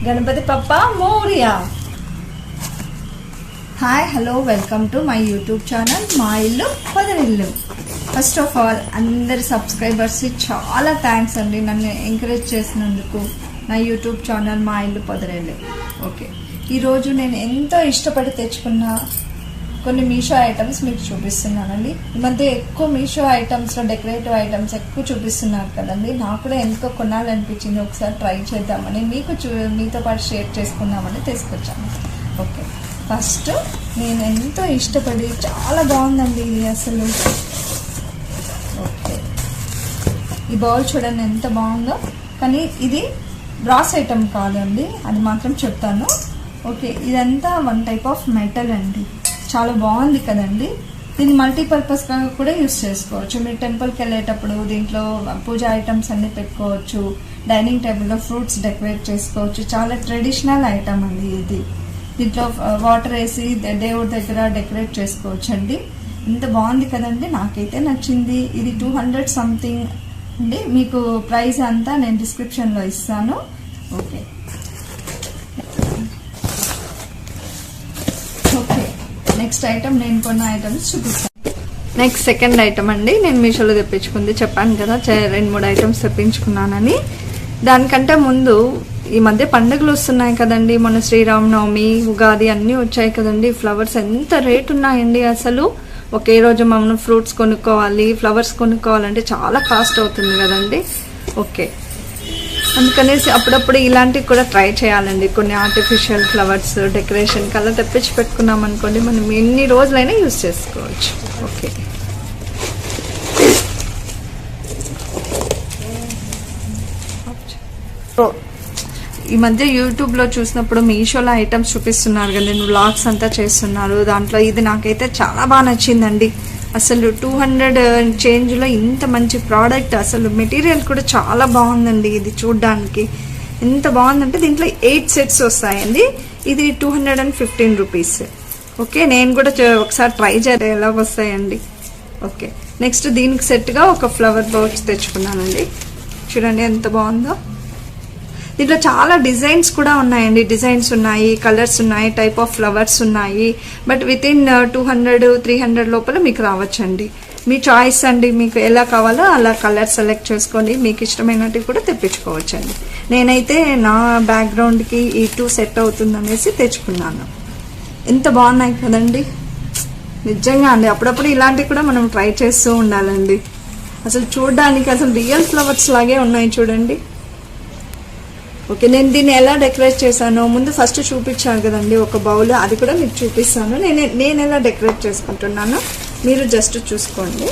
Ganapati Bappa Morya. Hi hello welcome to my YouTube channel మా ఇల్లు పొదరిల్లు. First of all అందరి సబ్స్క్రైబర్స్కి చాలా థ్యాంక్స్ అండి, నన్ను ఎంకరేజ్ చేసినందుకు. నా యూట్యూబ్ ఛానల్ మా ఇల్లు పొదరిల్లు. ఓకే, ఈరోజు నేను ఎంతో ఇష్టపడి తెచ్చుకున్న కొన్ని మీషో ఐటమ్స్ మీకు చూపిస్తున్నానండి. ఈ మధ్య ఎక్కువ మీషో ఐటమ్స్లో డెకరేటివ్ ఐటమ్స్ ఎక్కువ చూపిస్తున్నారు కదండి. నాకు కూడా ఎంతో కొనాలనిపించింది, ఒకసారి ట్రై చేద్దామని మీతో పాటు షేర్ చేసుకుందామని తీసుకొచ్చాను. ఓకే, ఫస్ట్ నేను ఎంతో ఇష్టపడి, చాలా బాగుందండి ఇది అసలు. ఓకే, ఈ బౌల్ చూడండి ఎంత బాగుందో, కానీ ఇది బ్రాస్ ఐటమ్ కాదండి, అది మాత్రం చెప్తాను. ఓకే, ఇదంతా వన్ టైప్ ఆఫ్ మెటల్ అండి, చాలా బాగుంది కదండి. దీన్ని మల్టీపర్పస్గా కూడా యూస్ చేసుకోవచ్చు. మీరు టెంపుల్కి వెళ్ళేటప్పుడు దీంట్లో పూజ ఐటమ్స్ అన్ని పెట్టుకోవచ్చు. డైనింగ్ టేబుల్లో ఫ్రూట్స్ డెకరేట్ చేసుకోవచ్చు. చాలా ట్రెడిషనల్ ఐటమ్ అండి ఇది. దీంట్లో వాటర్ వేసి దేవుడి దగ్గర డెకరేట్ చేసుకోవచ్చు అండి. ఇంత బాగుంది కదండి, నాకైతే నచ్చింది. ఇది 200 సంథింగ్ అండి. మీకు ప్రైస్ అంతా నేను డిస్క్రిప్షన్లో ఇస్తాను. ఓకే ఓకే, నెక్స్ట్ ఐటమ్ నేను కొన్న ఐటమ్స్ చూపిస్తాను. నెక్స్ట్ సెకండ్ ఐటమ్ అండి, నేను మీషోలో తెప్పించుకుంది. చెప్పాను కదా 2-3 ఐటమ్స్ తెప్పించుకున్నానని. దానికంటే ముందు ఈ మధ్య పండుగలు వస్తున్నాయి కదండి. మన శ్రీరామనవమి, ఉగాది అన్నీ వచ్చాయి కదండి. ఫ్లవర్స్ ఎంత రేట్ ఉన్నాయండి అసలు. ఒకే రోజు మనం ఫ్రూట్స్ కొనుక్కోవాలి, ఫ్లవర్స్ కొనుక్కోవాలంటే చాలా కాస్ట్ అవుతుంది కదండి. ఓకే, అందుకనేసి అప్పుడప్పుడు ఇలాంటివి కూడా ట్రై చేయాలండి. కొన్ని ఆర్టిఫిషియల్ ఫ్లవర్స్ డెకరేషన్ కల్లా తెప్పించి పెట్టుకున్నాం అనుకోండి, మనం ఎన్ని రోజులైనా యూజ్ చేసుకోవచ్చు. ఓకే, ఈ మధ్య యూట్యూబ్లో చూసినప్పుడు మీషోలో ఐటమ్స్ చూపిస్తున్నారు కదా, వ్లాగ్స్ అంతా చేస్తున్నారు. దాంట్లో ఇది నాకైతే చాలా బాగా నచ్చిందండి. అసలు 200 చేంజ్లో ఇంత మంచి ప్రోడక్ట్, అసలు మెటీరియల్ కూడా చాలా బాగుందండి. ఇది చూడ్డానికి ఎంత బాగుందంటే దీంట్లో 8 సెట్స్ వస్తాయండి. ఇది 215 రూపీస్. ఓకే, నేను కూడా ఒకసారి ట్రై చేయాలి ఎలా వస్తాయండి. ఓకే, నెక్స్ట్ దీనికి సెట్గా ఒక ఫ్లవర్ బౌల్స్ తెచ్చుకున్నానండి. చూడండి ఎంత బాగుందో. దీంట్లో చాలా డిజైన్స్ కూడా ఉన్నాయండి. డిజైన్స్ ఉన్నాయి, కలర్స్ ఉన్నాయి, టైప్ ఆఫ్ ఫ్లవర్స్ ఉన్నాయి. బట్ విత్ ఇన్ 200-300 లోపల మీకు రావచ్చండి. మీ చాయిస్ అండి, మీకు ఎలా కావాలో అలా కలర్ సెలెక్ట్ చేసుకొని మీకు ఇష్టమైనట్టు కూడా తెప్పించుకోవచ్చండి. నేనైతే నా బ్యాక్గ్రౌండ్కి ఈ 2 సెట్ అవుతుంది అనేసి తెచ్చుకున్నాను. ఎంత బాగున్నాయి కదండి నిజంగా అండి. అప్పుడప్పుడు ఇలాంటివి కూడా మనం ట్రై చేస్తూ ఉండాలండి. అసలు చూడడానికి అసలు రియల్ ఫ్లవర్స్ లాగే ఉన్నాయి చూడండి. ఓకే, నేను దీన్ని ఎలా డెకరేట్ చేశానో ముందు ఫస్ట్ చూపించాను కదండి ఒక బౌల్, అది కూడా మీకు చూపిస్తాను. నేను ఎలా డెకరేట్ చేసుకుంటున్నానో మీరు జస్ట్ చూసుకోండి.